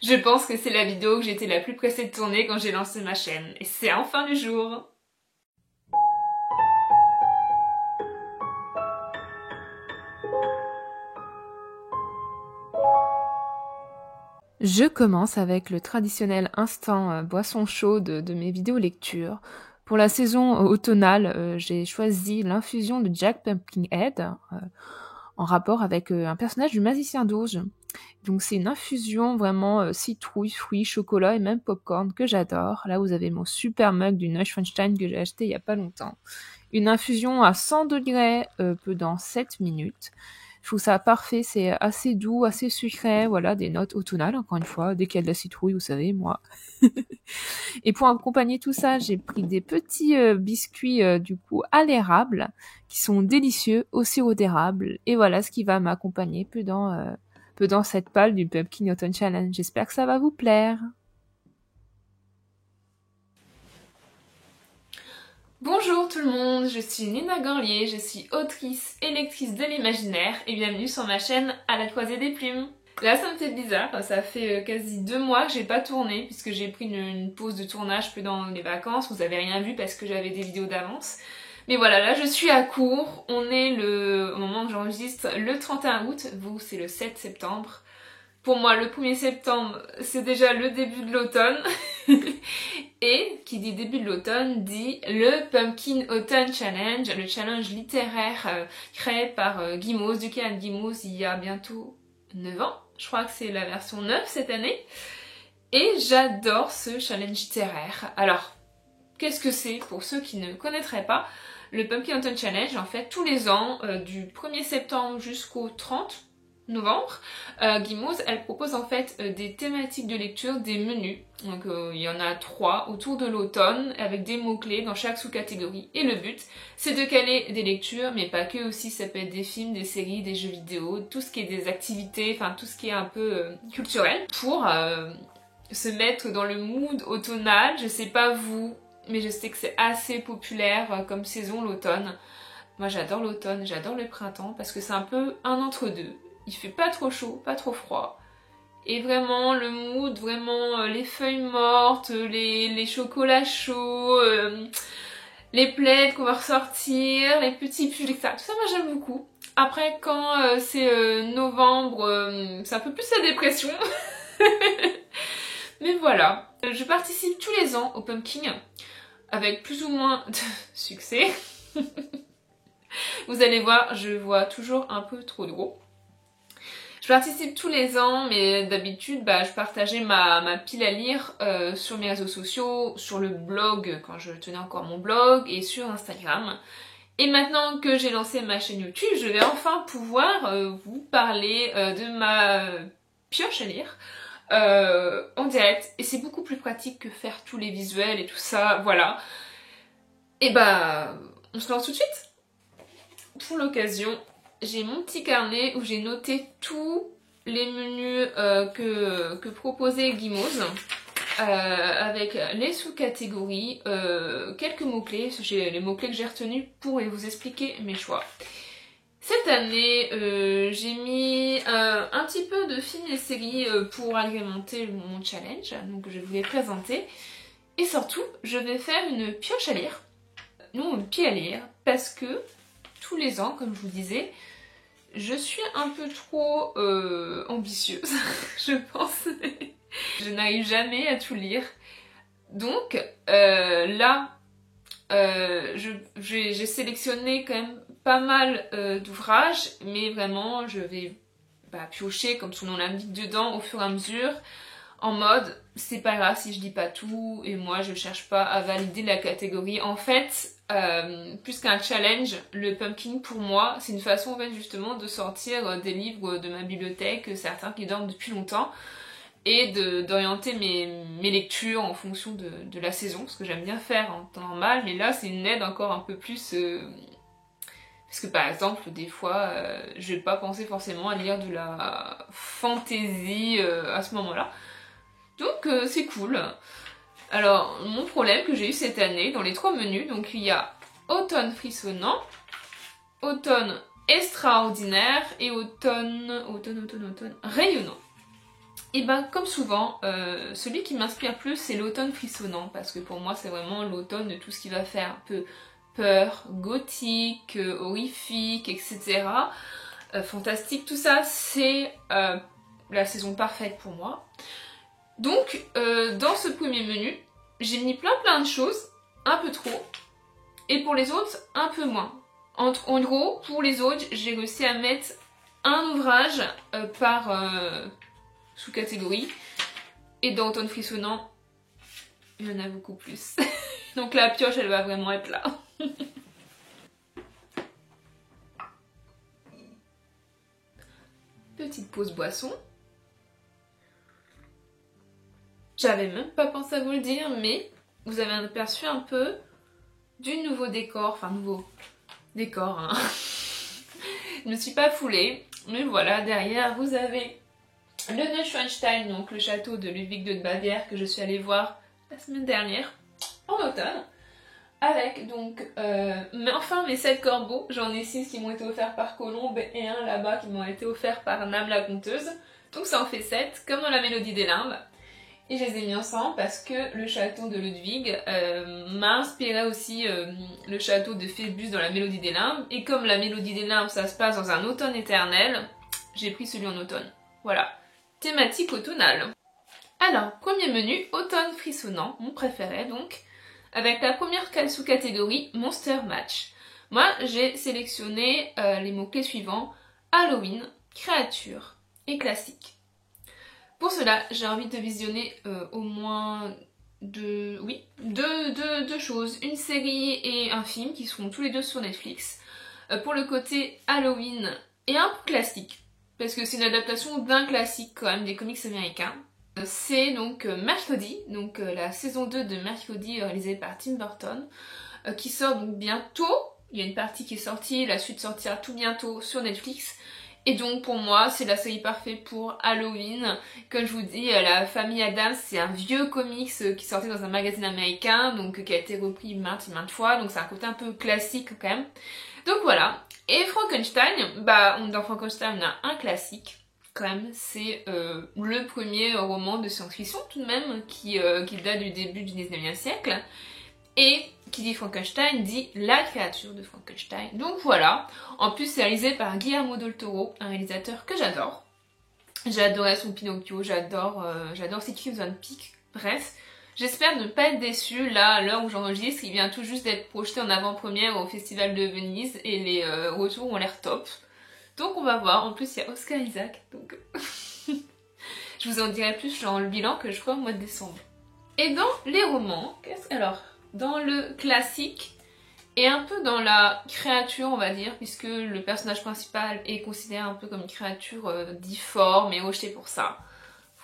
Je pense que c'est la vidéo que j'étais la plus pressée de tourner quand j'ai lancé ma chaîne. Et c'est enfin le jour. Je commence avec le traditionnel instant boisson chaude de mes vidéos lecture. Pour la saison automnale, j'ai choisi l'infusion de Jack Pumpkinhead en rapport avec un personnage du Magicien d'Oz. Donc c'est une infusion vraiment citrouille, fruits, chocolat et même popcorn que j'adore. Là vous avez mon super mug du Neuschwanstein que j'ai acheté il y a pas longtemps. Une infusion à 100 degrés pendant 7 minutes. Je trouve ça parfait, c'est assez doux, assez sucré, voilà, des notes automnales, encore une fois, dès qu'il y a de la citrouille, vous savez, moi. Et pour accompagner tout ça, j'ai pris des petits biscuits, du coup, à l'érable, qui sont délicieux, au sirop d'érable, et voilà ce qui va m'accompagner pendant cette palle du Pumpkin Autumn Challenge. J'espère que ça va vous plaire. Bonjour tout le monde, je suis Nina Gorlier, je suis autrice et lectrice de l'imaginaire et bienvenue sur ma chaîne À la croisée des plumes. Là ça me fait bizarre, ça fait quasi 2 mois que j'ai pas tourné puisque j'ai pris une pause de tournage pendant les vacances, vous avez rien vu parce que j'avais des vidéos d'avance. Mais voilà, là je suis à court, on est au moment où j'enregistre le 31 août, vous c'est le 7 septembre. Pour moi, le 1er septembre, c'est déjà le début de l'automne. Et qui dit début de l'automne dit le Pumpkin Autumn Challenge, le challenge littéraire créé par Guy Mauze, du Canal Guy Mauze, il y a bientôt 9 ans. Je crois que c'est la version 9 cette année. Et j'adore ce challenge littéraire. Alors, qu'est-ce que c'est pour ceux qui ne connaîtraient pas? Le Pumpkin Autumn Challenge, en fait, tous les ans, du 1er septembre jusqu'au 30 novembre, Guy Mauze, elle propose en fait des thématiques de lecture, des menus. Donc il y en a 3 autour de l'automne avec des mots-clés dans chaque sous-catégorie. Et le but, c'est de caler des lectures, mais pas que aussi, ça peut être des films, des séries, des jeux vidéo, tout ce qui est des activités, enfin tout ce qui est un peu culturel, pour se mettre dans le mood automnal. Je sais pas vous, mais je sais que c'est assez populaire comme saison l'automne. Moi j'adore l'automne, j'adore le printemps parce que c'est un peu un entre-deux. Il fait pas trop chaud, pas trop froid. Et vraiment le mood, vraiment les feuilles mortes, les chocolats chauds, les plaids qu'on va ressortir, les petits pulls, etc. Tout ça moi j'aime beaucoup. Après quand c'est novembre, c'est un peu plus la dépression. Mais voilà. Je participe tous les ans au Pumpkin avec plus ou moins de succès. Vous allez voir, je vois toujours un peu trop gros. Je participe tous les ans, mais d'habitude, je partageais ma pile à lire sur mes réseaux sociaux, sur le blog, quand je tenais encore mon blog, et sur Instagram. Et maintenant que j'ai lancé ma chaîne YouTube, je vais enfin pouvoir vous parler de ma pioche à lire en direct. Et c'est beaucoup plus pratique que faire tous les visuels et tout ça, voilà. Et on se lance tout de suite. Pour l'occasion, j'ai mon petit carnet où j'ai noté tous les menus que proposait Guy Mauze avec les sous-catégories, quelques mots-clés, les mots-clés que j'ai retenus pour vous expliquer mes choix. Cette année, j'ai mis un petit peu de films et séries pour agrémenter mon challenge, donc je vais vous les présenter. Et surtout, je vais faire une pioche à lire, non une pile à lire, parce que tous les ans, comme je vous disais, je suis un peu trop ambitieuse, je pense. Je n'arrive jamais à tout lire. Donc là, j'ai sélectionné quand même pas mal d'ouvrages, mais vraiment je vais piocher, comme son nom l'indique, dedans au fur et à mesure, en mode c'est pas grave si je dis pas tout, et moi je cherche pas à valider la catégorie. En fait, plus qu'un challenge, le Pumpkin pour moi c'est une façon en fait, justement de sortir des livres de ma bibliothèque, certains qui dorment depuis longtemps, et d'orienter mes lectures en fonction de la saison, ce que j'aime bien faire en temps normal, mais là c'est une aide encore un peu plus parce que par exemple des fois je vais pas penser forcément à lire de la fantasy à ce moment là, donc c'est cool. Alors mon problème que j'ai eu cette année dans les 3 menus, donc il y a automne frissonnant, automne extraordinaire et automne rayonnant. Et ben comme souvent, celui qui m'inspire plus c'est l'automne frissonnant, parce que pour moi c'est vraiment l'automne de tout ce qui va faire un peu peur, gothique, horrifique, etc. Fantastique, tout ça c'est la saison parfaite pour moi. Donc dans ce premier menu, j'ai mis plein de choses, un peu trop, et pour les autres un peu moins. En gros, pour les autres, j'ai réussi à mettre un ouvrage par sous-catégorie. Et dans Automne frissonnant, il y en a beaucoup plus. Donc la pioche, elle va vraiment être là. Petite pause boisson. J'avais même pas pensé à vous le dire, mais vous avez aperçu un peu du nouveau décor. Enfin, nouveau décor, hein. Je ne me suis pas foulée. Mais voilà, derrière, vous avez le Neuschwanstein, donc le château de Ludwig de Bavière que je suis allée voir la semaine dernière, en automne. Avec donc, mes 7 corbeaux, j'en ai 6 qui m'ont été offerts par Colombe et un là-bas qui m'ont été offerts par Nam la conteuse. Donc ça en fait 7, comme dans la Mélodie des limbes. Et je les ai mis ensemble parce que le château de Ludwig m'a inspiré aussi le château de Phébus dans la Mélodie des limbes. Et comme la Mélodie des limbes ça se passe dans un automne éternel, j'ai pris celui en automne. Voilà, thématique automnale. Alors, premier menu, automne frissonnant, mon préféré donc. Avec la première sous-catégorie, Monster Match. Moi, j'ai sélectionné les mots-clés suivants, Halloween, créature et classique. Pour cela, j'ai envie de visionner au moins deux choses, une série et un film qui seront tous les deux sur Netflix. Pour le côté Halloween et un peu classique, parce que c'est une adaptation d'un classique quand même des comics américains. C'est donc Mercredi, donc la saison 2 de Mercredi réalisée par Tim Burton, qui sort donc bientôt. Il y a une partie qui est sortie, la suite sortira tout bientôt sur Netflix. Et donc pour moi, c'est la série parfaite pour Halloween. Comme je vous dis, la famille Addams, c'est un vieux comics qui sortait dans un magazine américain, donc qui a été repris maintes et maintes fois, donc c'est un côté un peu classique quand même. Donc voilà. Et Frankenstein, dans Frankenstein on a un classique. Quand même, c'est le premier roman de science-fiction tout de même qui date du début du 19e siècle. Et qui dit Frankenstein dit la créature de Frankenstein. Donc voilà, en plus c'est réalisé par Guillermo del Toro, un réalisateur que j'adore. J'adorais son Pinocchio, j'adore City of Peak, bref. J'espère ne pas être déçue, là, à l'heure où j'enregistre, il vient tout juste d'être projeté en avant-première au Festival de Venise et les retours ont l'air top. Donc on va voir, en plus il y a Oscar Isaac, donc je vous en dirai plus dans le bilan que je ferai au mois de décembre. Et dans les romans, alors, dans le classique et un peu dans la créature on va dire, puisque le personnage principal est considéré un peu comme une créature difforme et rejetée pour ça.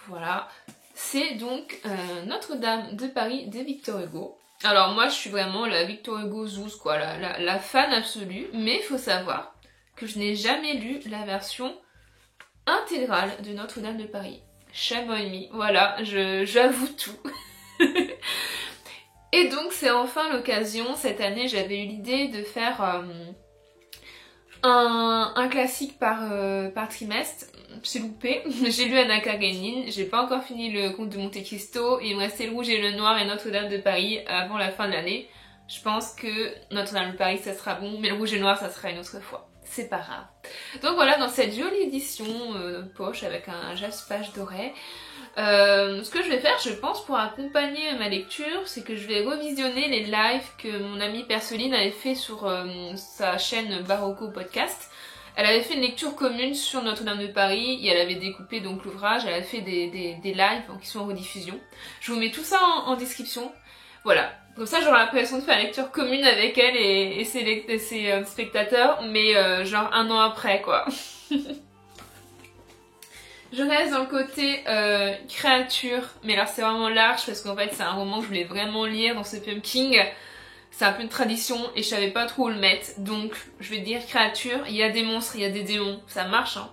Voilà, c'est donc Notre-Dame de Paris de Victor Hugo. Alors moi je suis vraiment la Victor Hugo zouze quoi, la fan absolue, mais il faut savoir que je n'ai jamais lu la version intégrale de Notre-Dame de Paris. Shame on me, voilà, j'avoue tout. Et donc c'est enfin l'occasion, cette année j'avais eu l'idée de faire un classique par trimestre. J'ai loupé, j'ai lu Anna Karenine, j'ai pas encore fini le Comte de Monte Cristo, il me restait le Rouge et le Noir et Notre-Dame de Paris avant la fin de l'année. Je pense que Notre-Dame de Paris ça sera bon, mais le Rouge et le Noir ça sera une autre fois. C'est pas grave. Donc voilà, dans cette jolie édition poche avec un jaspage doré, ce que je vais faire, je pense, pour accompagner ma lecture, c'est que je vais revisionner les lives que mon amie Perceline avait fait sur sa chaîne Barocco Podcast. Elle avait fait une lecture commune sur Notre-Dame de Paris et elle avait découpé donc l'ouvrage, elle a fait des lives qui sont en rediffusion. Je vous mets tout ça en description. Voilà, comme ça j'aurai l'impression de faire une lecture commune avec elle et ses spectateurs, mais genre un an après quoi. Je reste dans le côté créature, mais alors c'est vraiment large parce qu'en fait c'est un roman que je voulais vraiment lire dans ce pumpkin. C'est un peu une tradition et je savais pas trop où le mettre, donc je vais dire créature. Il y a des monstres, il y a des démons, ça marche hein.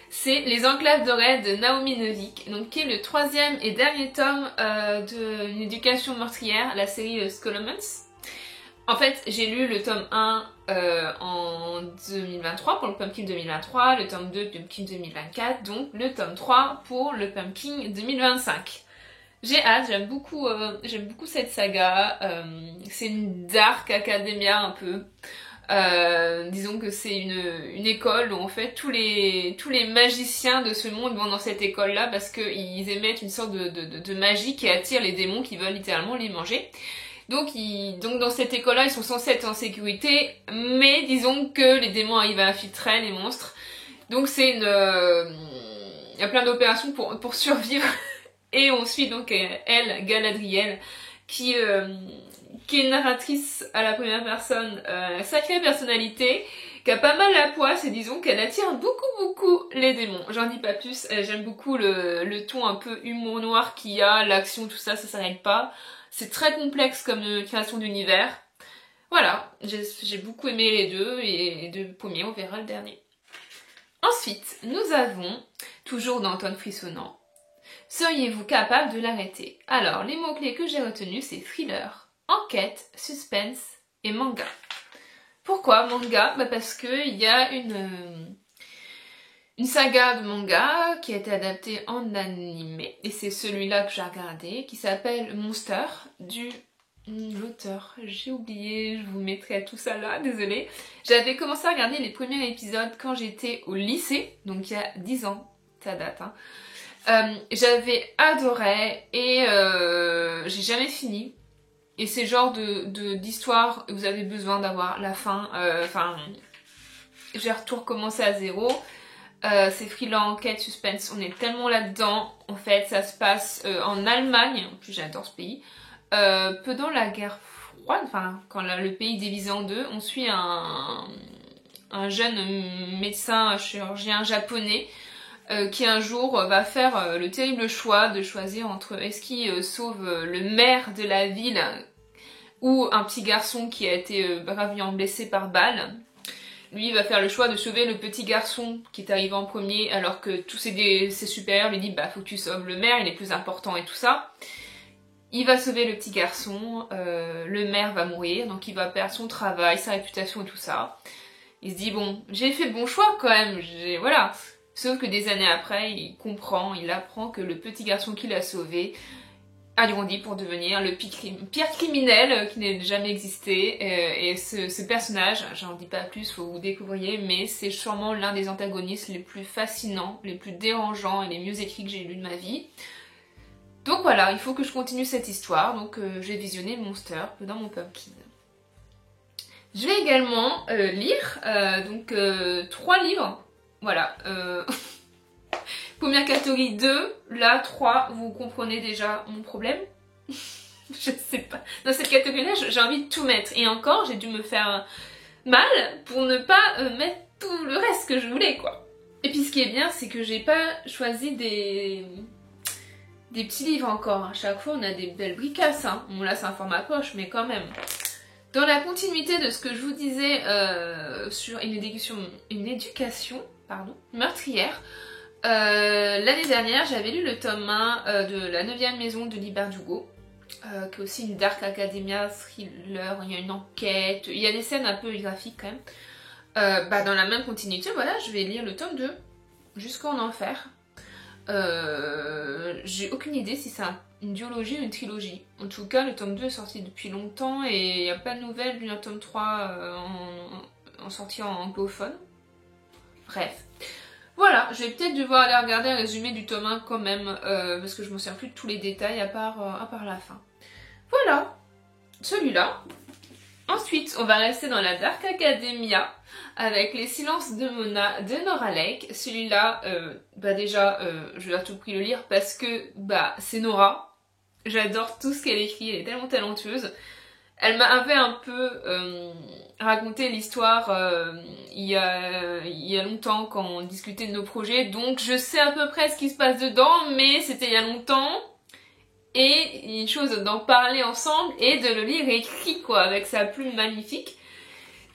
C'est Les Enclaves dorées de Naomi Novik, donc qui est le 3e et dernier tome d'une éducation meurtrière, la série Scholomance. En fait, j'ai lu le tome 1 en 2023 pour le Pumpkin 2023, le tome 2 Pumpkin 2024, donc le tome 3 pour le Pumpkin 2025. J'ai hâte, j'aime beaucoup cette saga. C'est une dark academia un peu. Disons que c'est une école où en fait tous les magiciens de ce monde vont dans cette école là parce qu'ils émettent une sorte de magie qui attire les démons qui veulent littéralement les manger. Donc dans cette école là ils sont censés être en sécurité, mais disons que les démons arrivent à infiltrer les monstres. Donc c'est il y a plein d'opérations pour survivre. Et on suit donc elle, Galadriel, qui est une narratrice à la première personne, sacrée personnalité, qui a pas mal la poisse et disons qu'elle attire beaucoup les démons. J'en dis pas plus, j'aime beaucoup le ton un peu humour noir qu'il y a, l'action, tout ça, ça s'arrête pas. C'est très complexe comme création d'univers. Voilà, j'ai beaucoup aimé les deux et les deux premiers, on verra le dernier. Ensuite, nous avons, toujours dans Tonne frissonnant, seriez-vous capable de l'arrêter? Alors, les mots-clés que j'ai retenus, c'est thriller, enquête, suspense et manga. Pourquoi manga? Parce que il y a une saga de manga qui a été adaptée en animé, et c'est celui-là que j'ai regardé, qui s'appelle Monster, du l'auteur, j'ai oublié, je vous mettrai tout ça là, désolée. J'avais commencé à regarder les premiers épisodes quand j'étais au lycée, donc il y a 10 ans, ça date, hein. J'avais adoré et j'ai jamais fini. Et c'est le genre d'histoire où vous avez besoin d'avoir la fin. J'ai tout recommencé à zéro. C'est thriller, enquête, suspense. On est tellement là-dedans. En fait, ça se passe en Allemagne. En plus, j'adore ce pays. Pendant la guerre froide, enfin, quand le pays est divisé en deux, on suit un jeune médecin chirurgien japonais qui un jour va faire le terrible choix de choisir entre est-ce qu'il sauve le maire de la ville ou un petit garçon qui a été gravement blessé par balle. Lui il va faire le choix de sauver le petit garçon qui est arrivé en premier alors que tous ses supérieurs lui disent bah faut que tu sauves le maire, il est plus important et tout ça. Il va sauver le petit garçon, le maire va mourir, donc il va perdre son travail, sa réputation et tout ça. Il se dit bon j'ai fait le bon choix quand même, voilà. Sauf que des années après, il apprend que le petit garçon qu'il a sauvé a grandi pour devenir le pire criminel qui n'ait jamais existé. Et ce personnage, j'en dis pas plus, faut que vous découvriez, mais c'est sûrement l'un des antagonistes les plus fascinants, les plus dérangeants et les mieux écrits que j'ai lus de ma vie. Donc voilà, il faut que je continue cette histoire, donc j'ai visionné Monster dans mon Pumpkin. Je vais également lire 3 livres. Voilà. Première catégorie 2, là 3, vous comprenez déjà mon problème. Je sais pas. Dans cette catégorie-là, j'ai envie de tout mettre. Et encore, j'ai dû me faire mal pour ne pas mettre tout le reste que je voulais, quoi. Et puis ce qui est bien, c'est que j'ai pas choisi des petits livres encore. À chaque fois, on a des belles bricasses, hein. Bon là, c'est un format poche, mais quand même. Dans la continuité de ce que je vous disais sur une éducation meurtrière, l'année dernière j'avais lu le tome 1 de La 9e maison de Lee Bardugo, qui est aussi une dark academia thriller, il y a une enquête, il y a des scènes un peu graphiques quand même. Dans la même continuité, voilà, je vais lire le tome 2, jusqu'en enfer. J'ai aucune idée si c'est une duologie ou une trilogie. En tout cas, le tome 2 est sorti depuis longtemps et il n'y a pas de nouvelles d'un tome 3 en sortie en anglophone. Bref. Voilà, je vais peut-être devoir aller regarder un résumé du tome 1 quand même, parce que je me souviens plus de tous les détails à part la fin. Voilà, celui-là. Ensuite, on va rester dans la Dark Academia avec Les Silences de Mona de Nora Lake. Celui-là, déjà, je vais à tout prix le lire parce que c'est Nora. J'adore tout ce qu'elle écrit, elle est tellement talentueuse. Elle m'avait un peu raconté l'histoire il y a longtemps quand on discutait de nos projets, donc je sais à peu près ce qui se passe dedans, mais c'était il y a longtemps. Et une chose d'en parler ensemble et de le lire écrit quoi, avec sa plume magnifique.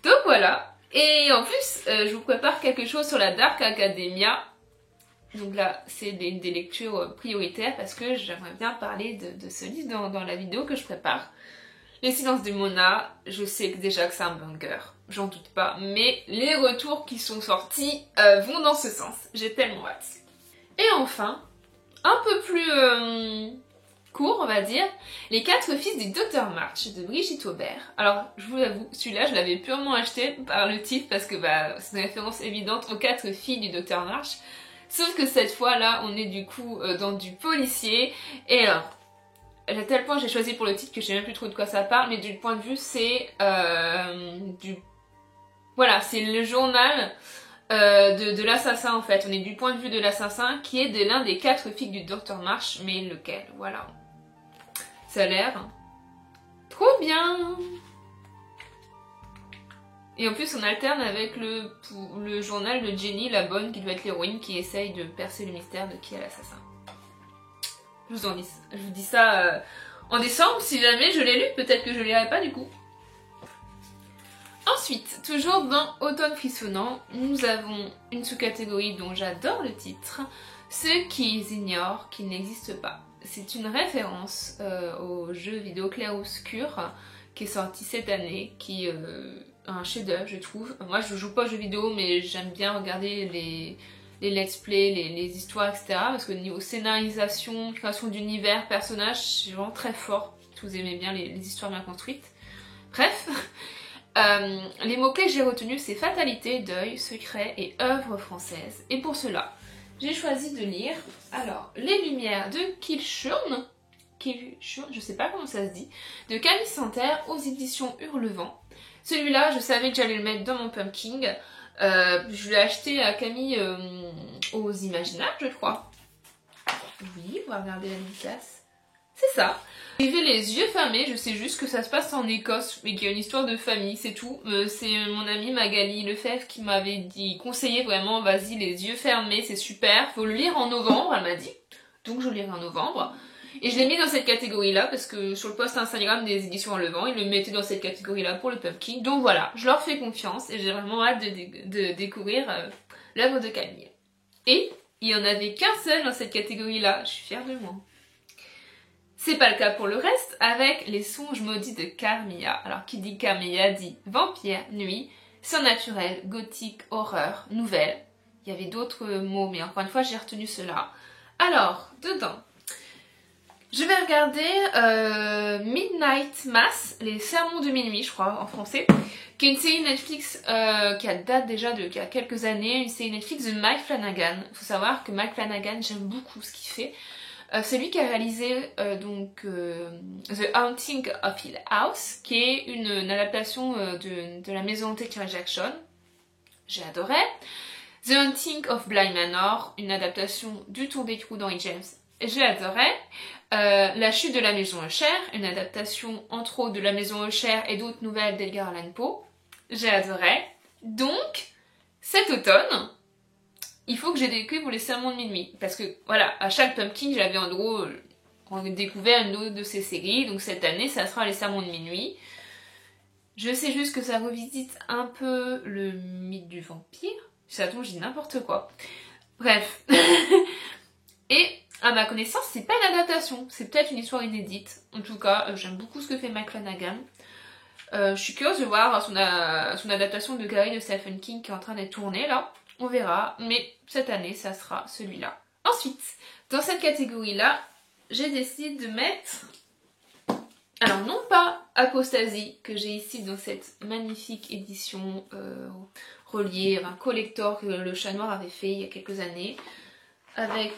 Donc voilà. Et en plus, je vous prépare quelque chose sur la Dark Academia. Donc là, c'est des lectures prioritaires parce que j'aimerais bien parler de ce livre dans la vidéo que je prépare. Les silences de Mona, je sais déjà que c'est un banger, j'en doute pas, mais les retours qui sont sortis vont dans ce sens, j'ai tellement hâte. Et enfin, un peu plus court on va dire, Les 4 fils du Dr March de Brigitte Aubert. Alors je vous l'avoue, celui-là je l'avais purement acheté par le titre parce que c'est une référence évidente aux 4 filles du Dr March. Sauf que cette fois là on est du coup dans du policier et alors à tel point j'ai choisi pour le titre que je sais même plus trop de quoi ça parle, mais du point de vue c'est voilà, c'est le journal de l'assassin en fait. On est du point de vue de l'assassin qui est de l'un des 4 filles du Dr March, mais lequel, voilà. Ça a l'air trop bien. Et en plus on alterne avec le journal de Jenny, la bonne, qui doit être l'héroïne, qui essaye de percer le mystère de qui est l'assassin. Je vous dis ça en décembre, si jamais je l'ai lu, peut-être que je lirai pas du coup. Ensuite, toujours dans Automne frissonnant, nous avons une sous-catégorie dont j'adore le titre, Ceux qui ignorent qu'il n'existe pas. C'est une référence au jeu vidéo Clair-Obscur qui est sorti cette année, qui est un chef-d'œuvre je trouve. Moi je joue pas aux jeux vidéo mais j'aime bien regarder les let's play, les histoires etc. Parce que niveau scénarisation, création d'univers, personnages, c'est vraiment très fort. Si vous aimez bien les histoires bien construites. Bref, les mots-clés que j'ai retenus c'est fatalité, deuil, secret et œuvre française. Et pour cela, j'ai choisi de lire alors Les Lumières de Kilchurn, je sais pas comment ça se dit, de Camille Santerre aux éditions Hurlevent. Celui-là, je savais que j'allais le mettre dans mon pumpkin. Je l'ai acheté à Camille aux Imaginaires, je crois. Oui, on va regarder la dédicace. C'est ça. J'ai fait les yeux fermés, je sais juste que ça se passe en Écosse et qu'il y a une histoire de famille, c'est tout. C'est mon amie Magali Lefebvre qui m'avait conseillé vraiment, vas-y les yeux fermés, c'est super, faut le lire en novembre, elle m'a dit. Donc je le lirai en novembre. Et je l'ai mis dans cette catégorie-là parce que sur le post Instagram des éditions Hurlevent, ils le mettaient dans cette catégorie-là pour le pumpkin. Donc voilà, je leur fais confiance et j'ai vraiment hâte de découvrir l'œuvre de Camille. Et il n'y en avait qu'un seul dans cette catégorie-là, je suis fière de moi. C'est pas le cas pour le reste avec Les Songes maudits de Carmilla. Alors qui dit Carmilla dit vampire, nuit, surnaturel, gothique, horreur, nouvelle. Il y avait d'autres mots mais encore une fois j'ai retenu cela. Alors, dedans, je vais regarder Midnight Mass, les sermons de minuit je crois en français, qui est une série Netflix qui date déjà d'il y a quelques années, une série Netflix de Mike Flanagan. Il faut savoir que Mike Flanagan, j'aime beaucoup ce qu'il fait. C'est lui qui a réalisé The Haunting of Hill House, qui est une adaptation de la maison hantée de Charles Jackson. J'ai adoré. The Haunting of Bly Manor, une adaptation du Tour d'écrou d'Henry James. J'ai adoré. La chute de la maison Usher, une adaptation entre autres de la maison Usher et d'autres nouvelles d'Edgar Allan Poe. J'ai adoré. Donc, cet automne, il faut que j'ai découvert les sermons de minuit. Parce que, voilà, à chaque pumpkin, j'avais en gros découvert une autre de ces séries. Donc cette année, ça sera les sermons de minuit. Je sais juste que ça revisite un peu le mythe du vampire. Ça tombe, je dis n'importe quoi. Bref. Et, à ma connaissance, c'est pas une adaptation. C'est peut-être une histoire inédite. En tout cas, j'aime beaucoup ce que fait Mike Flanagan. Je suis curieuse de voir son adaptation de Carrie de Stephen King qui est en train d'être tournée là. On verra, mais cette année, ça sera celui-là. Ensuite, dans cette catégorie-là, j'ai décidé de mettre... Alors, non pas Apostasie, que j'ai ici dans cette magnifique édition reliée, un collector que le Chat Noir avait fait il y a quelques années, avec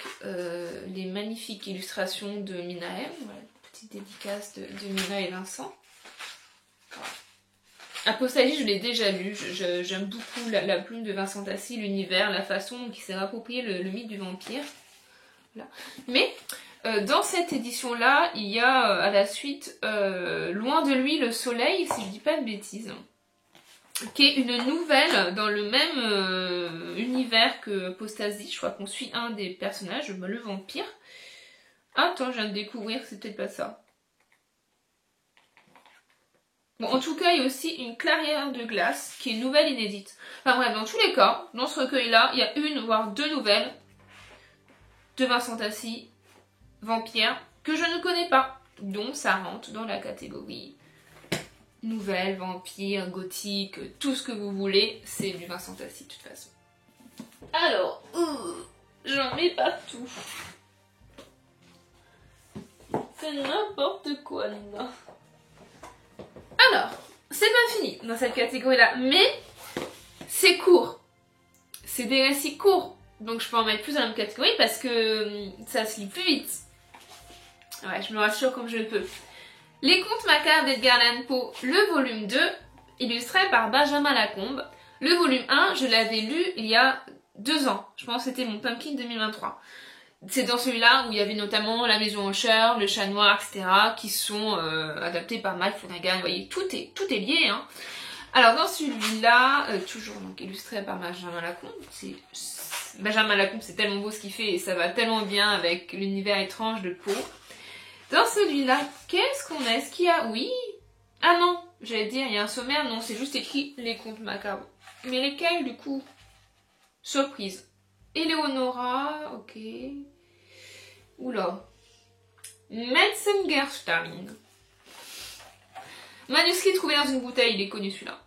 les magnifiques illustrations de Mina M. Voilà, petite dédicace de Mina et Vincent. Apostasie, je l'ai déjà lu, j'aime beaucoup la plume de Vincent Tassi, l'univers, la façon dont il s'est approprié le mythe du vampire. Voilà. Mais dans cette édition-là, il y a à la suite Loin de lui le soleil, si je dis pas de bêtises, qui est une nouvelle dans le même univers que Apostasie. Je crois qu'on suit un des personnages, le vampire. Attends, je viens de découvrir, c'est peut-être pas ça. Bon, en tout cas, il y a aussi une clairière de glace qui est nouvelle inédite. Enfin bref, dans tous les cas, dans ce recueil-là, il y a une, voire deux nouvelles de Vincent Tassi, vampire, que je ne connais pas. Donc ça rentre dans la catégorie nouvelle, vampire, gothique, tout ce que vous voulez, c'est du Vincent Tassi de toute façon. Alors, j'en mets partout. C'est n'importe quoi, Nina. Alors, c'est pas fini dans cette catégorie-là, mais c'est court. C'est des récits courts, donc je peux en mettre plus dans la même catégorie parce que ça se lit plus vite. Ouais, je me rassure comme je le peux. Les contes macabres d'Edgar Allan Poe, le volume 2, illustré par Benjamin Lacombe. Le volume 1, je l'avais lu il y a 2 ans. Je pense que c'était mon Pumpkin 2023. C'est dans celui-là où il y avait notamment La Maison Usher, Le Chat Noir, etc. qui sont adaptés par Mike Flanagan. Vous voyez, tout est lié. Hein. Alors dans celui-là, toujours donc illustré par Benjamin Lacombe. Benjamin Lacombe, c'est tellement beau ce qu'il fait et ça va tellement bien avec l'univers étrange de Poe. Dans celui-là, qu'est-ce qu'on a? Est-ce qu'il y a... Oui. Ah non, j'allais dire, il y a un sommaire. Non, c'est juste écrit les contes macabres. Mais lesquels, du coup? Surprise. Eleonora, ok. Oula. Metzengerstein. Manuscrit trouvé dans une bouteille, il est connu celui-là.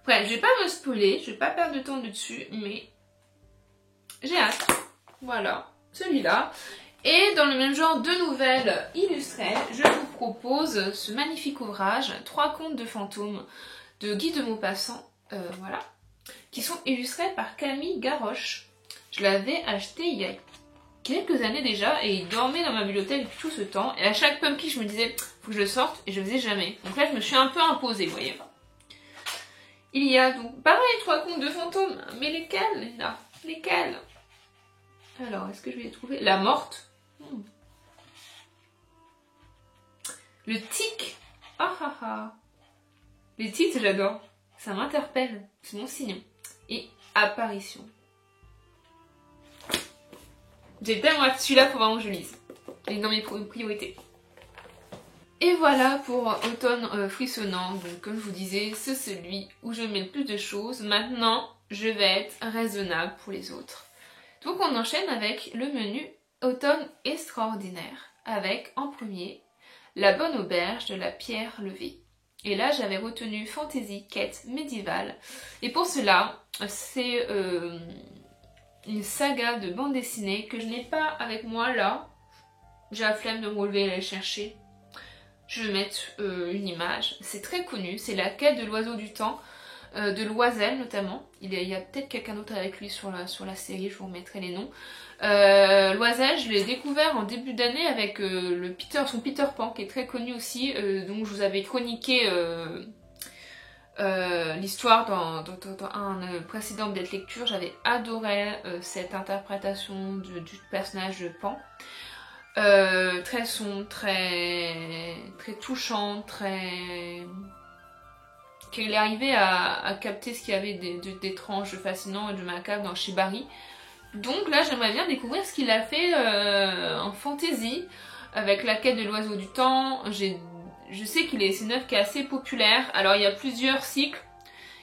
Bref, je vais pas me spoiler, je vais pas perdre de temps dessus, mais j'ai hâte. Voilà, celui-là. Et dans le même genre de nouvelles illustrées, je vous propose ce magnifique ouvrage, 3 contes de fantômes de Guy de Maupassant, voilà, qui sont illustrés par Camille Garroche. Je l'avais acheté il y a quelques années déjà et il dormait dans ma bibliothèque depuis tout ce temps. Et à chaque pumpkin, je me disais, faut que je le sorte et je le faisais jamais. Donc là, je me suis un peu imposée, vous voyez. Il y a donc, pareil, 3 contes de fantômes. Mais lesquels, là? Lesquels? Alors, est-ce que je vais les trouver? La morte. Le tic. Ah ah ah. Les titres, j'adore. Ça m'interpelle. C'est mon signe. Et apparition. J'ai tellement hâte. Celui-là, faut vraiment que je lise. Il est dans mes priorités. Et voilà pour automne frissonnant. Donc, comme je vous disais, c'est celui où je mets le plus de choses. Maintenant, je vais être raisonnable pour les autres. Donc, on enchaîne avec le menu automne extraordinaire. Avec, en premier, La Bonne Auberge de la Pierre Levée. Et là, j'avais retenu Fantasy Quête médiévale. Et pour cela, c'est une saga de bande dessinée que je n'ai pas avec moi là. J'ai la flemme de me relever et aller chercher. Je vais mettre une image. C'est très connu. C'est La Quête de l'Oiseau du Temps, de Loisel notamment. Il y a peut-être quelqu'un d'autre avec lui sur la série. Je vous remettrai les noms. Loisel, je l'ai découvert en début d'année avec son Peter Pan qui est très connu aussi, donc je vous avais chroniqué l'histoire dans un précédent Bête Lecture. J'avais adoré cette interprétation du personnage de Pan, très sombre, très touchant, qu'il est arrivé à capter ce qu'il y avait d'étrange, de fascinant et de macabre dans Shibari. Donc là, j'aimerais bien découvrir ce qu'il a fait en fantasy avec La Quête de l'Oiseau du Temps. Je sais c'est une œuvre qui est assez populaire. Alors, il y a plusieurs cycles.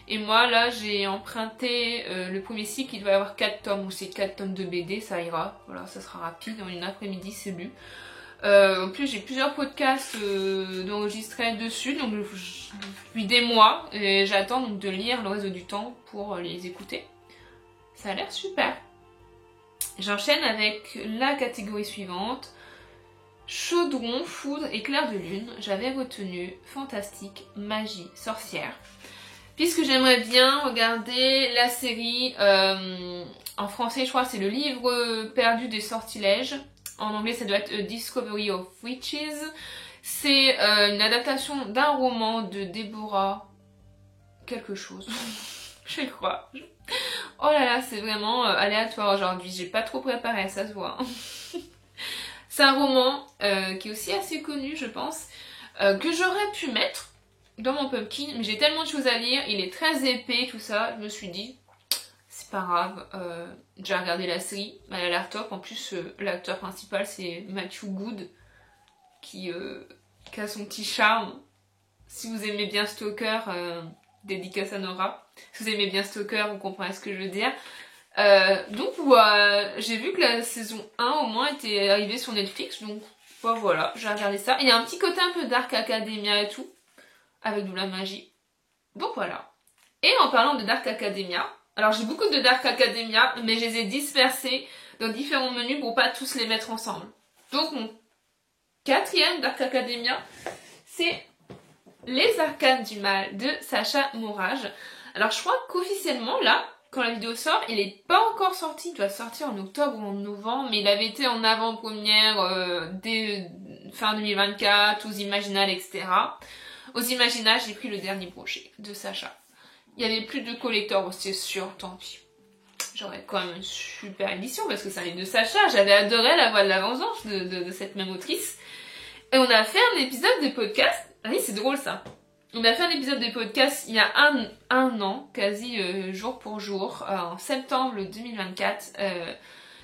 Et moi, là, j'ai emprunté le premier cycle. Il doit y avoir 4 tomes. Ou c'est 4 tomes de BD, ça ira. Voilà, ça sera rapide. En une après-midi, c'est lu. En plus, j'ai plusieurs podcasts d'enregistrer dessus. Donc, depuis des mois. Et j'attends donc de lire L'Oiseau du Temps pour les écouter. Ça a l'air super. J'enchaîne avec la catégorie suivante. Chaudron, foudre et clair de lune. J'avais retenu fantastique, magie, sorcière. Puisque j'aimerais bien regarder la série, en français je crois c'est Le Livre perdu des sortilèges. En anglais ça doit être A Discovery of Witches. C'est une adaptation d'un roman de Déborah quelque chose. Je crois. Oh là là, c'est vraiment aléatoire aujourd'hui. J'ai pas trop préparé, ça se voit. C'est un roman qui est aussi assez connu, je pense, que j'aurais pu mettre dans mon pumpkin, mais j'ai tellement de choses à lire. Il est très épais, tout ça. Je me suis dit, c'est pas grave. J'ai regardé la série, elle a l'air top. En plus, l'acteur principal, c'est Matthew Good, qui a son petit charme. Si vous aimez bien Stalker, dédicace à Nora. Si vous aimez bien Stalker, vous comprenez ce que je veux dire. Donc j'ai vu que la saison 1 au moins était arrivée sur Netflix, donc voilà, j'ai regardé ça. Il y a un petit côté un peu Dark Academia et tout. avec de la magie. Donc voilà. Et en parlant de Dark Academia, alors j'ai beaucoup de Dark Academia, mais je les ai dispersés dans différents menus pour pas tous les mettre ensemble. Donc mon quatrième Dark Academia, c'est Les Arcanes du Mal de Sacha Morage. Alors je crois qu'officiellement là, quand la vidéo sort, il est pas encore sorti, il doit sortir en octobre ou en novembre, mais il avait été en avant-première dès fin 2024, aux Imaginales, etc. Aux Imaginales, j'ai pris le dernier brochet de Sacha. Il y avait plus de collector, c'est sûr, tant pis. J'aurais quand même une super édition parce que c'est un livre de Sacha. J'avais adoré La Voix de la Vengeance de cette même autrice. Et on a fait un épisode de podcast. Ah oui, c'est drôle ça. On a fait un épisode de podcast il y a un an, quasi jour pour jour, en septembre 2024.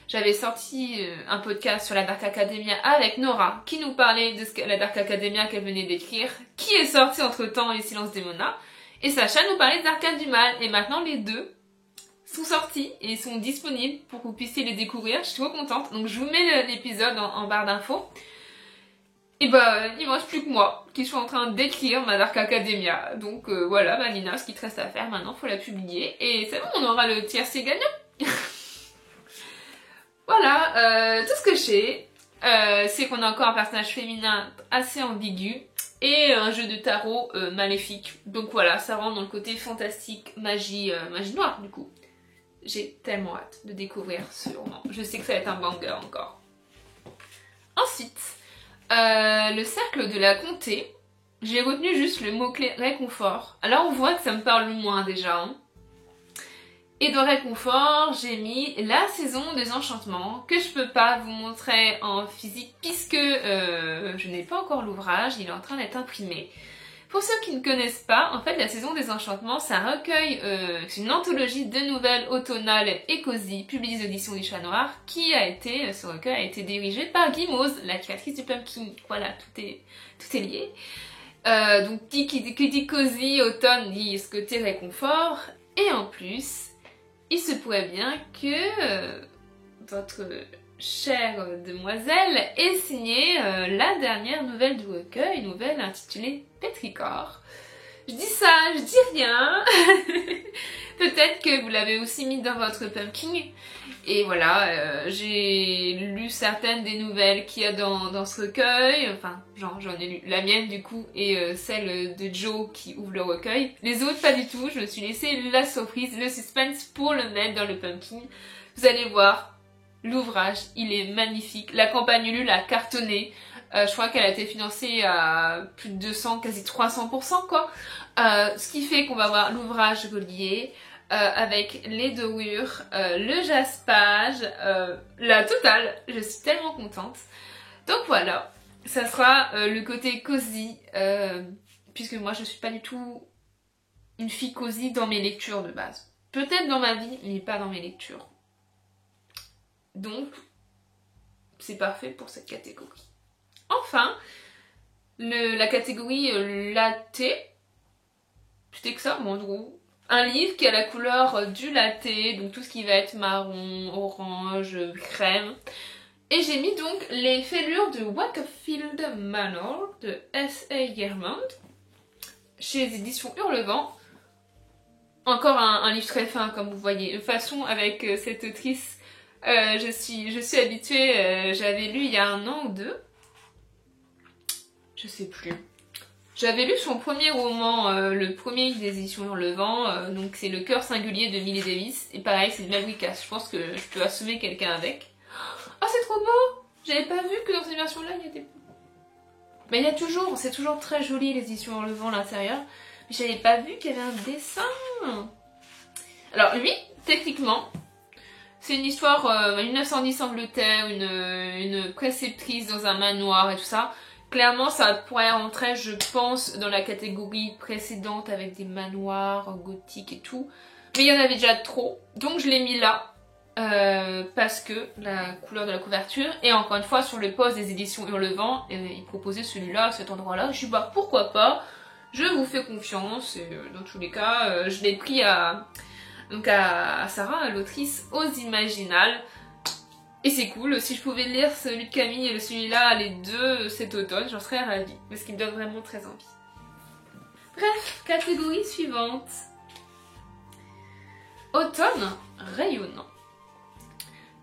J'avais sorti un podcast sur la Dark Academia avec Nora, qui nous parlait de la Dark Academia qu'elle venait d'écrire, qui est sortie entre-temps Les Silences des Mona. Et Sacha nous parlait d'Arcanes du Mal. Et maintenant, les deux sont sortis et sont disponibles pour que vous puissiez les découvrir. Je suis trop contente. Donc, je vous mets l'épisode en barre d'infos. Et bah, il me reste plus que moi qui suis en train d'écrire ma Dark Academia. Donc, voilà, Nina, ce qu'il te reste à faire maintenant, faut la publier. Et c'est bon, on aura le tiercé gagnant. Voilà, tout ce que je sais, c'est qu'on a encore un personnage féminin assez ambigu. Et un jeu de tarot maléfique. Donc voilà, ça rentre dans le côté fantastique, magie noire du coup. J'ai tellement hâte de découvrir ce roman. Je sais que ça va être un banger encore. Ensuite, le cercle de la comté. J'ai retenu juste le mot-clé réconfort. Alors on voit que ça me parle moins déjà. Hein. Et dans réconfort, j'ai mis la saison des enchantements que je peux pas vous montrer en physique puisque je n'ai pas encore l'ouvrage, il est en train d'être imprimé. Pour ceux qui ne connaissent pas, en fait la saison des enchantements c'est un recueil, c'est une anthologie de nouvelles automnales et cosy publiées aux éditions du Chat Noir ce recueil a été dirigé par Guimauze, la créatrice du Pumpkin. Voilà, tout est lié. Donc qui dit cosy, automne dit ce côté réconfort et en plus il se pourrait bien que votre chère demoiselle ait signé la dernière nouvelle du recueil, une nouvelle intitulée Pétrichor. Je dis ça, je dis rien. Peut-être que vous l'avez aussi mis dans votre pumpkin. Et voilà, j'ai lu certaines des nouvelles qu'il y a dans ce recueil. Enfin, j'en ai lu la mienne du coup et celle de Joe qui ouvre le recueil. Les autres, pas du tout. Je me suis laissé la surprise, le suspense pour le mettre dans le pumpkin. Vous allez voir, l'ouvrage, il est magnifique. La campagne Ulule a cartonné. Je crois qu'elle a été financée à plus de 200, quasi 300% quoi. Ce qui fait qu'on va avoir l'ouvrage relié avec les dorures, le jaspage, la totale. Je suis tellement contente. Donc voilà, ça sera le côté cosy, puisque moi je suis pas du tout une fille cosy dans mes lectures de base. Peut-être dans ma vie, mais pas dans mes lectures. Donc, c'est parfait pour cette catégorie. Enfin, la catégorie latte, c'était que ça, bon, en gros. Un livre qui a la couleur du latte, donc tout ce qui va être marron, orange, crème. Et j'ai mis donc les fêlures de Wakefield Manor de S.A. Germond chez les éditions Hurlevent. Encore un livre très fin, comme vous voyez. De toute façon, avec cette autrice, je suis habituée. J'avais lu il y a 1 an ou 2. Je sais plus. J'avais lu son premier roman, le premier des éditions Hurlevent, donc c'est Le cœur singulier de Millie Davis. Et pareil, c'est de Mel Wickas. Je pense que je peux assommer quelqu'un avec. Oh, c'est trop beau! J'avais pas vu que dans cette version-là, il y était... Mais il y a toujours, c'est toujours très joli les éditions Hurlevent à l'intérieur. Mais j'avais pas vu qu'il y avait un dessin. Alors lui, techniquement, c'est une histoire 1910 Angleterre, une préceptrice dans un manoir et tout ça. Clairement, ça pourrait rentrer, je pense, dans la catégorie précédente avec des manoirs gothiques et tout. Mais il y en avait déjà trop, donc je l'ai mis là. Parce que la couleur de la couverture, et encore une fois, sur le post des éditions Hurlevent, ils proposaient celui-là, à cet endroit-là. Je suis bah pourquoi pas, je vous fais confiance, et dans tous les cas, je l'ai pris à Sarah, à l'autrice, aux Imaginales. Et c'est cool, si je pouvais lire celui de Camille et celui-là, les deux cet automne, j'en serais ravie, parce qu'ils me donnent vraiment très envie. Bref, catégorie suivante. Automne rayonnant.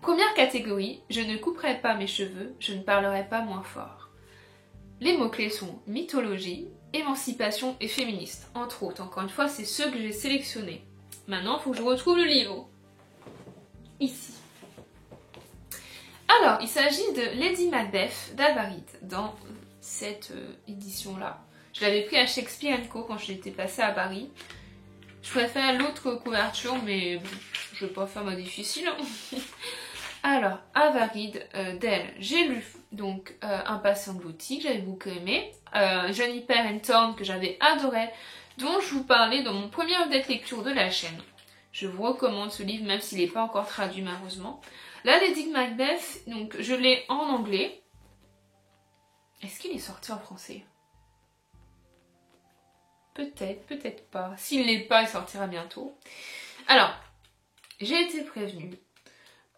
Première catégorie, je ne couperai pas mes cheveux, je ne parlerai pas moins fort. Les mots-clés sont mythologie, émancipation et féministe, entre autres. Encore une fois, c'est ceux que j'ai sélectionnés. Maintenant, il faut que je retrouve le livre. Ici. Alors, il s'agit de Lady Macbeth d'Avarid dans cette édition-là. Je l'avais pris à Shakespeare & Co quand j'étais passée à Paris. Je préfère l'autre couverture, mais bon, je vais pas faire ma difficile. Alors, Avarid d'elle, j'ai lu donc Impasse engloutie, que j'avais beaucoup aimé. Juniper and Thorn, que j'avais adoré, dont je vous parlais dans mon premier update lecture de la chaîne. Je vous recommande ce livre, même s'il n'est pas encore traduit malheureusement. Là, Lady Macbeth, donc je l'ai en anglais. Est-ce qu'il est sorti en français? Peut-être, peut-être pas. S'il n'est pas, il sortira bientôt. Alors, j'ai été prévenue,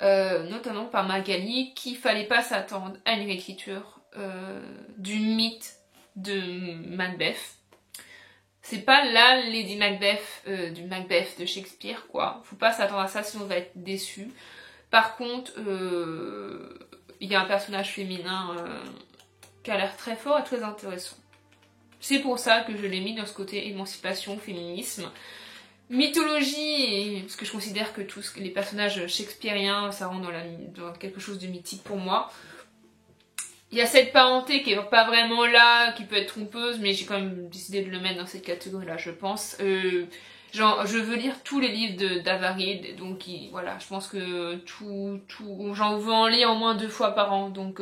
notamment par Magali, qu'il fallait pas s'attendre à une réécriture du mythe de Macbeth. C'est pas la Lady Macbeth du Macbeth de Shakespeare, quoi. Faut pas s'attendre à ça, sinon on va être déçu. Par contre, il y a un personnage féminin qui a l'air très fort et très intéressant. C'est pour ça que je l'ai mis dans ce côté émancipation, féminisme, mythologie, parce que je considère que tous les personnages shakespeariens, ça rentre dans quelque chose de mythique pour moi. Il y a cette parenté qui est pas vraiment là, qui peut être trompeuse, mais j'ai quand même décidé de le mettre dans cette catégorie-là, je pense. Genre, je veux lire tous les livres d'Avarid, donc voilà, je pense que j'en veux en lire au moins 2 fois par an, donc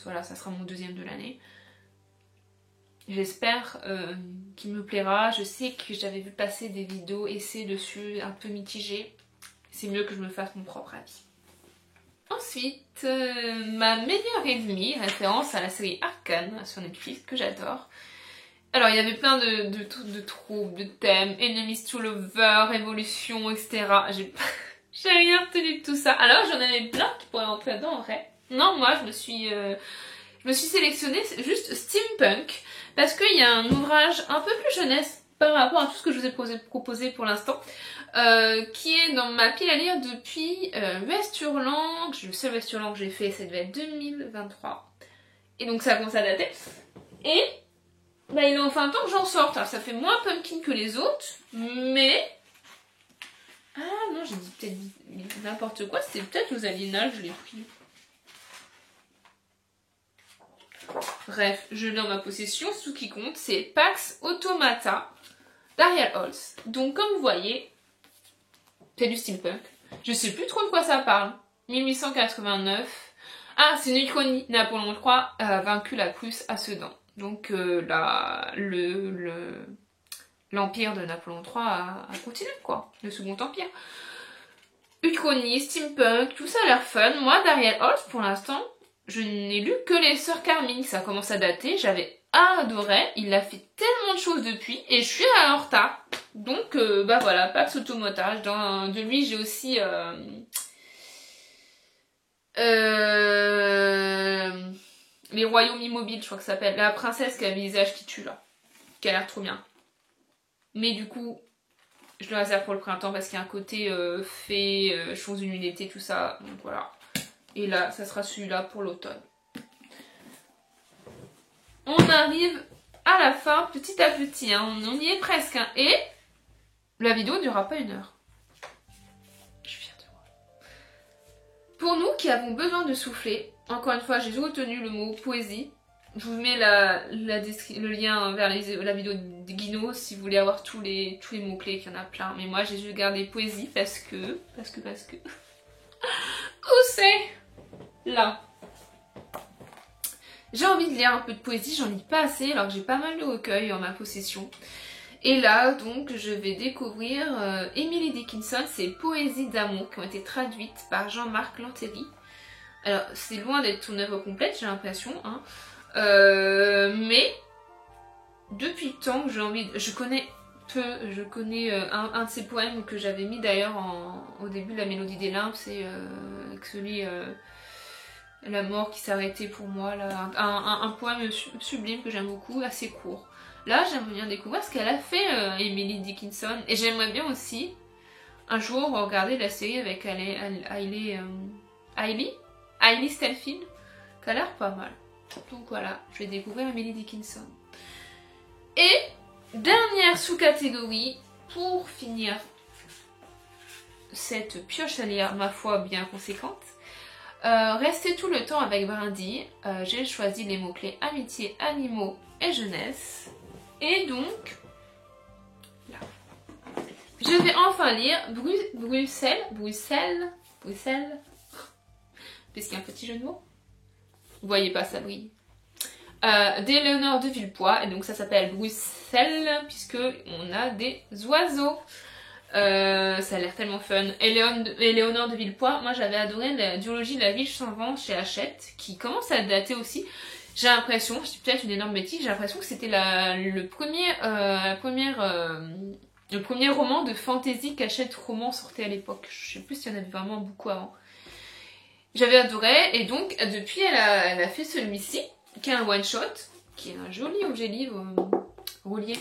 voilà, ça sera mon 2e de l'année. J'espère qu'il me plaira. Je sais que j'avais vu passer des vidéos essais dessus, un peu mitigées. C'est mieux que je me fasse mon propre avis. Ensuite, ma meilleure ennemie, référence à la série Arcane sur Netflix, que j'adore. Alors, il y avait plein de troupes, de thèmes, Enemies to Lover, Évolution, etc. J'ai rien retenu de tout ça. Alors, j'en avais plein qui pourraient entrer dedans en vrai. Non, moi, je me suis sélectionnée juste steampunk, parce qu'il y a un ouvrage un peu plus jeunesse par rapport à tout ce que je vous ai proposé pour l'instant, qui est dans ma pile à lire depuis Westurlang. Le seul Westurlang que j'ai fait, ça devait être 2023. Et donc ça commence à dater. Et bah, il est enfin temps que j'en sorte. Alors ça fait moins pumpkin que les autres, mais... Ah non, j'ai dit peut-être n'importe quoi, c'était peut-être aux Aliénal que je l'ai pris. Bref, je l'ai en ma possession, ce qui compte, c'est Pax Automata d'Ariel Holz. Donc comme vous voyez, c'est du steampunk. Je sais plus trop de quoi ça parle. 1889. Ah, c'est une uchronie. Napoléon III a vaincu la Prusse à Sedan. Donc l'empire de Napoléon III a continué, quoi. Le second empire. Uchronie, steampunk, tout ça a l'air fun. Moi, d'Ariel Holz, pour l'instant, je n'ai lu que les Sœurs Carmine, ça commence à dater, j'avais adoré, il a fait tellement de choses depuis, et je suis en retard. Donc, bah voilà, Pax Automata. De lui, j'ai aussi... les Royaumes Immobiles, je crois que ça s'appelle. La princesse qui a le visage qui tue, là. Qui a l'air trop bien. Mais du coup, je le réserve pour le printemps, parce qu'il y a un côté fée, chose d'une unité, tout ça. Donc voilà. Et là, ça sera celui-là pour l'automne. On arrive à la fin, petit à petit. Hein. On y est presque. Hein. Et la vidéo ne durera pas 1 heure. Je suis fière de moi. Pour nous qui avons besoin de souffler, encore une fois, j'ai retenu le mot poésie. Je vous mets le lien vers la vidéo de Guino si vous voulez avoir tous les mots-clés, qu'il y en a plein. Mais moi, j'ai juste gardé poésie parce que... Où c'est ? Là. J'ai envie de lire un peu de poésie, j'en lis pas assez alors que j'ai pas mal de recueils en ma possession. Et là, donc, je vais découvrir Emily Dickinson, ses poésies d'amour qui ont été traduites par Jean-Marc Lantéry. Alors, c'est loin d'être son œuvre complète, j'ai l'impression, hein. Mais, depuis le temps que j'ai envie... Je connais un de ses poèmes que j'avais mis d'ailleurs au début de la Mélodie des Limbes, c'est celui... La mort qui s'arrêtait pour moi, là. Un poème sublime que j'aime beaucoup, assez court. Là, j'aimerais bien découvrir ce qu'elle a fait, Emily Dickinson. Et j'aimerais bien aussi, un jour, regarder la série avec Hailey Steinfeld, qui a l'air pas mal. Donc voilà, je vais découvrir Emily Dickinson. Et dernière sous-catégorie, pour finir cette pioche à lire, ma foi, bien conséquente. Rester tout le temps avec Brindy. J'ai choisi les mots-clés amitié, animaux et jeunesse. Et donc, là, je vais enfin lire Bruxelles, puisqu'il y a un petit jeu de mots. Vous voyez pas, ça brille. D'Éléonore de Villepoix, et donc ça s'appelle Bruxelles, puisque on a des oiseaux. Ça a l'air tellement fun. Éléonore de Villepoix, moi j'avais adoré la duologie de la ville sans vent chez Hachette, qui commence à dater aussi. J'ai l'impression, c'est peut-être une énorme bêtise, j'ai l'impression que c'était le premier roman de fantasy qu'Hachette Roman sortait à l'époque. Je sais plus s'il y en avait vraiment beaucoup avant. J'avais adoré, et donc depuis elle a fait celui-ci, qui est un one-shot, qui est un joli objet livre relié.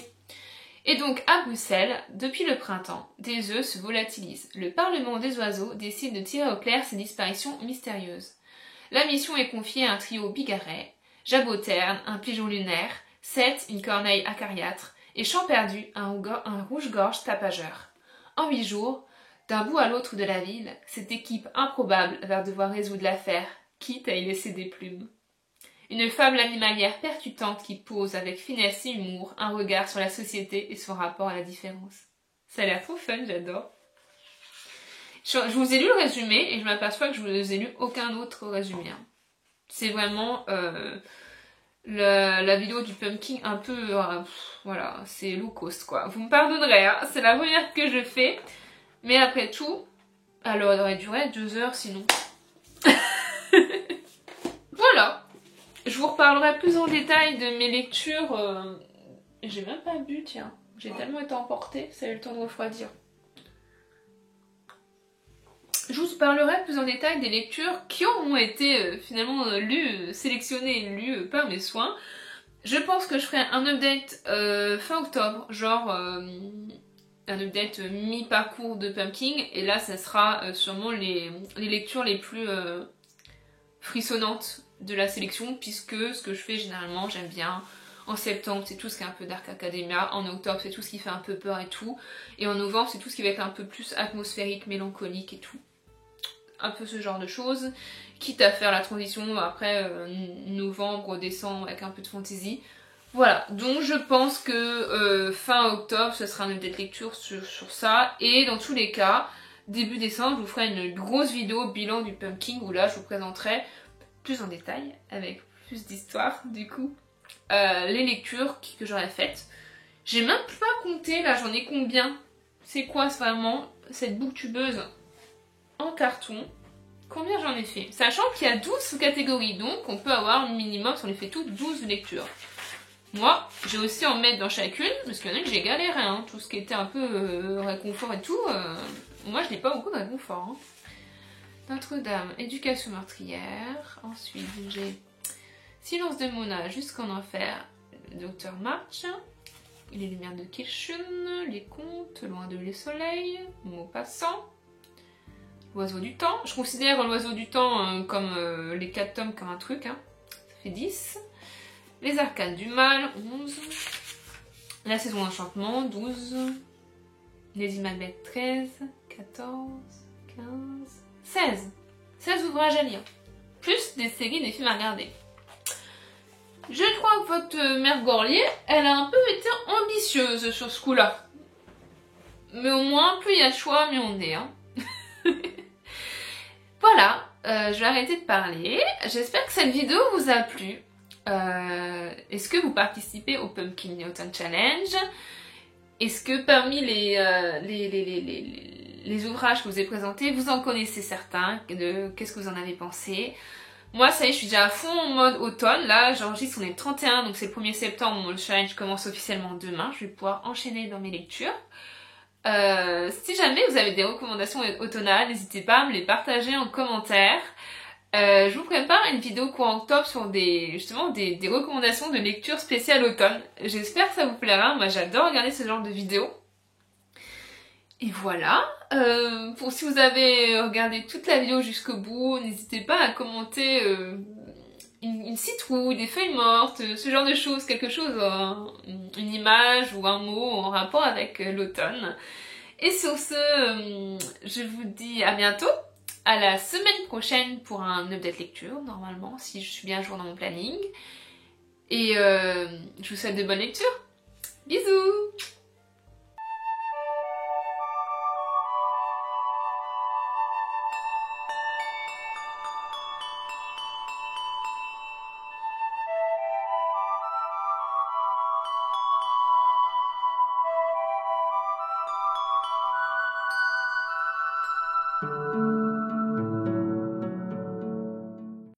Et donc, à Bruxelles, depuis le printemps, des œufs se volatilisent. Le Parlement des oiseaux décide de tirer au clair ces disparitions mystérieuses. La mission est confiée à un trio bigarret, Jaboterne, un pigeon lunaire, Seth, une corneille acariâtre, et Champerdu, un rouge-gorge tapageur. En 8 jours, d'un bout à l'autre de la ville, cette équipe improbable va devoir résoudre l'affaire, quitte à y laisser des plumes. Une fable animalière percutante qui pose avec finesse et humour un regard sur la société et son rapport à la différence. Ça a l'air trop fun, j'adore. Je vous ai lu le résumé et je m'aperçois que je vous ai lu aucun autre résumé. C'est vraiment la vidéo du pumpkin un peu... voilà, c'est low cost quoi. Vous me pardonnerez, hein, c'est la première que je fais. Mais après tout, elle aurait duré 2 heures sinon. Voilà. Je vous reparlerai plus en détail de mes lectures. J'ai même pas bu, tiens. J'ai tellement été emportée, ça a eu le temps de refroidir. Je vous parlerai plus en détail des lectures qui ont été finalement lues, sélectionnées et lues par mes soins. Je pense que je ferai un update fin octobre, genre un update mi-parcours de Pumpkin. Et là, ça sera sûrement les lectures les plus frissonnantes de la sélection, puisque ce que je fais généralement, j'aime bien en septembre c'est tout ce qui est un peu Dark Academia, en octobre c'est tout ce qui fait un peu peur et tout, et en novembre c'est tout ce qui va être un peu plus atmosphérique, mélancolique et tout, un peu ce genre de choses, quitte à faire la transition après novembre, décembre avec un peu de fantasy. Voilà, donc je pense que fin octobre ce sera une update lecture sur ça, et dans tous les cas début décembre je vous ferai une grosse vidéo bilan du Pumpkin où là je vous présenterai plus en détail, avec plus d'histoire du coup, les lectures que j'aurais faites. J'ai même pas compté, là j'en ai combien. C'est quoi vraiment cette booktubeuse en carton? Combien j'en ai fait? Sachant qu'il y a 12 catégories, donc on peut avoir minimum, si on les fait toutes, 12 lectures. Moi, j'ai aussi en mettre dans chacune, parce qu'il y en a que j'ai galéré, hein. Tout ce qui était un peu réconfort et tout, moi je n'ai pas beaucoup de réconfort. Hein. Notre-Dame, éducation meurtrière. Ensuite, j'ai Silence de Mona jusqu'en enfer, Docteur March, Les lumières de Kirchun, Les contes, Loin de les soleils, Maupassant, L'oiseau du temps. Je considère l'oiseau du temps comme les 4 tomes comme un truc, hein. Ça fait 10. Les arcanes du mal, 11. La saison d'enchantement, 12. Les Imabeth, 13, 14, 15... 16 ouvrages à lire, plus des séries, des films à regarder. Je crois que votre mère Gorlier, elle a un peu été ambitieuse sur ce coup-là. Mais au moins, plus il y a de choix, mieux on est. Hein. Voilà, je vais arrêter de parler. J'espère que cette vidéo vous a plu. Est-ce que vous participez au Pumpkin Autumn Challenge? Est-ce que parmi les ouvrages que je vous ai présentés, vous en connaissez certains? Qu'est-ce que vous en avez pensé? Moi, ça y est, je suis déjà à fond en mode automne. Là, j'enregistre, on est le 31, donc c'est le 1er septembre. Le challenge commence officiellement demain. Je vais pouvoir enchaîner dans mes lectures. Si jamais vous avez des recommandations automnales, n'hésitez pas à me les partager en commentaire. Je vous prépare une vidéo courant octobre sur justement des recommandations de lecture spéciale automne. J'espère que ça vous plaira, moi j'adore regarder ce genre de vidéos. Et voilà, si vous avez regardé toute la vidéo jusqu'au bout, n'hésitez pas à commenter une citrouille, des feuilles mortes, ce genre de choses, quelque chose, une image ou un mot en rapport avec l'automne. Et sur ce, je vous dis à bientôt, à la semaine prochaine pour un update lecture, normalement, si je suis bien à jour dans mon planning. Et je vous souhaite de bonnes lectures. Bisous!